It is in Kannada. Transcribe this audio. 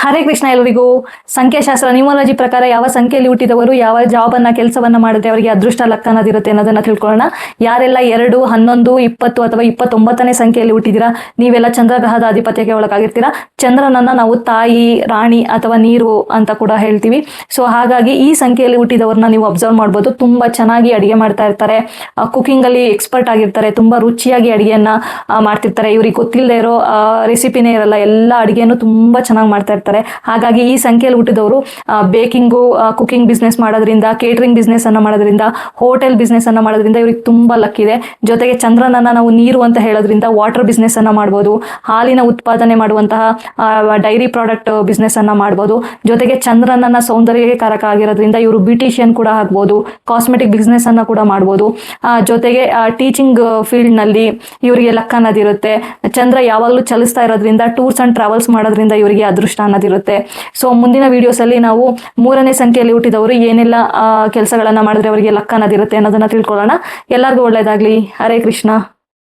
ಹರೇ ಕೃಷ್ಣ ಎಲ್ಲರಿಗೂ. ಸಂಖ್ಯಾಶಾಸ್ತ್ರ ನ್ಯೂಮರಾಲಜಿ ಪ್ರಕಾರ ಯಾವ ಸಂಖ್ಯೆಯಲ್ಲಿ ಹುಟ್ಟಿದವರು ಯಾವ ಜಾಬನ್ನ ಕೆಲಸವನ್ನ ಮಾಡಿದ್ರೆ ಅವರಿಗೆ ಅದೃಷ್ಟ ಲಕ್ ಅನ್ನೋದಿರುತ್ತೆ ಅನ್ನೋದನ್ನ ತಿಳ್ಕೊಳ್ಳೋಣ. ಯಾರೆಲ್ಲ 2, 11, 20 ಅಥವಾ 29ನೇ ಸಂಖ್ಯೆಯಲ್ಲಿ ಹುಟ್ಟಿದಿರಾ ನೀವೆಲ್ಲ ಚಂದ್ರಗ್ರಹದ ಅಧಿಪತ್ಯಕ್ಕೆ ಒಳಗಾಗಿರ್ತೀರಾ. ಚಂದ್ರನನ್ನ ನಾವು ತಾಯಿ, ರಾಣಿ ಅಥವಾ ನೀರು ಅಂತ ಕೂಡ ಹೇಳ್ತೀವಿ. ಸೊ ಹಾಗಾಗಿ ಈ ಸಂಖ್ಯೆಯಲ್ಲಿ ಹುಟ್ಟಿದವ್ರನ್ನ ನೀವು ಅಬ್ಸರ್ವ್ ಮಾಡ್ಬೋದು. ತುಂಬಾ ಚೆನ್ನಾಗಿ ಅಡಿಗೆ ಮಾಡ್ತಾ ಇರ್ತಾರೆ, ಕುಕಿಂಗ್ ಅಲ್ಲಿ ಎಕ್ಸ್ಪರ್ಟ್ ಆಗಿರ್ತಾರೆ, ತುಂಬಾ ರುಚಿಯಾಗಿ ಅಡಿಗೆಯನ್ನ ಮಾಡ್ತಿರ್ತಾರೆ. ಇವ್ರಿಗೆ ಗೊತ್ತಿಲ್ಲದೆ ಇರೋ ರೆಸಿಪಿನೇ ಇರಲ್ಲ, ಎಲ್ಲ ಅಡಿಗೆಯನ್ನು ತುಂಬಾ ಚೆನ್ನಾಗಿ ಮಾಡ್ತಾ ಇರ್ತಾರೆ. ಹಾಗಾಗಿ ಈ ಸಂಖ್ಯೆಯಲ್ಲಿ ಹುಟ್ಟಿದವರು ಬೇಕಿಂಗು, ಕುಕಿಂಗ್ ಬಿಸ್ನೆಸ್ ಮಾಡೋದ್ರಿಂದ, ಕೇಟರಿಂಗ್ ಬಿಸ್ನೆಸ್ ಅನ್ನ ಮಾಡೋದ್ರಿಂದ, ಹೋಟೆಲ್ ಬಿಸ್ನೆಸ್ ಅನ್ನ ಮಾಡೋದ್ರಿಂದ ಇವ್ರಿಗೆ ತುಂಬಾ ಲಕ್ ಇದೆ. ಜೊತೆಗೆ ಚಂದ್ರನನ್ನ ನಾವು ನೀರು ಅಂತ ಹೇಳೋದ್ರಿಂದ ವಾಟರ್ ಬಿಸ್ನೆಸ್ ಅನ್ನ ಮಾಡ್ಬೋದು, ಹಾಲಿನ ಉತ್ಪಾದನೆ ಮಾಡುವಂತಹ ಡೈರಿ ಪ್ರಾಡಕ್ಟ್ ಬಿಸ್ನೆಸ್ ಅನ್ನ ಮಾಡ್ಬೋದು. ಜೊತೆಗೆ ಚಂದ್ರನನ್ನ ಸೌಂದರ್ಯಕ್ಕೆ ಕಾರಕ ಆಗಿರೋದ್ರಿಂದ ಇವರು ಬ್ಯೂಟಿಷಿಯನ್ ಕೂಡ ಆಗ್ಬೋದು, ಕಾಸ್ಮೆಟಿಕ್ ಬಿಸ್ನೆಸ್ ಅನ್ನ ಕೂಡ ಮಾಡ್ಬೋದು. ಜೊತೆಗೆ ಟೀಚಿಂಗ್ ಫೀಲ್ಡ್ ನಲ್ಲಿ ಇವರಿಗೆ ಲಕ್ ಅನ್ನೋದಿರುತ್ತೆ. ಚಂದ್ರ ಯಾವಾಗಲೂ ಚಲಿಸ್ತಾ ಇರೋದ್ರಿಂದ ಟೂರ್ಸ್ ಅಂಡ್ ಟ್ರಾವೆಲ್ಸ್ ಮಾಡೋದ್ರಿಂದ ಇವರಿಗೆ ಅದೃಷ್ಟ ಅನ್ನೋದಿರುತ್ತೆ. ಸೊ ಮುಂದಿನ ವಿಡಿಯೋಸ್ ಅಲ್ಲಿ ನಾವು 3ನೇ ಸಂಖ್ಯೆಯಲ್ಲಿ ಹುಟ್ಟಿದವರು ಏನೆಲ್ಲ ಕೆಲಸಗಳನ್ನ ಮಾಡಿದ್ರೆ ಅವರಿಗೆ ಲಕ್ ಅನ್ನೋದಿರುತ್ತೆ ಅನ್ನೋದನ್ನ ತಿಳ್ಕೊಳ್ಳೋಣ. ಎಲ್ಲರಿಗೂ ಒಳ್ಳೇದಾಗ್ಲಿ. ಹರೇ ಕೃಷ್ಣ.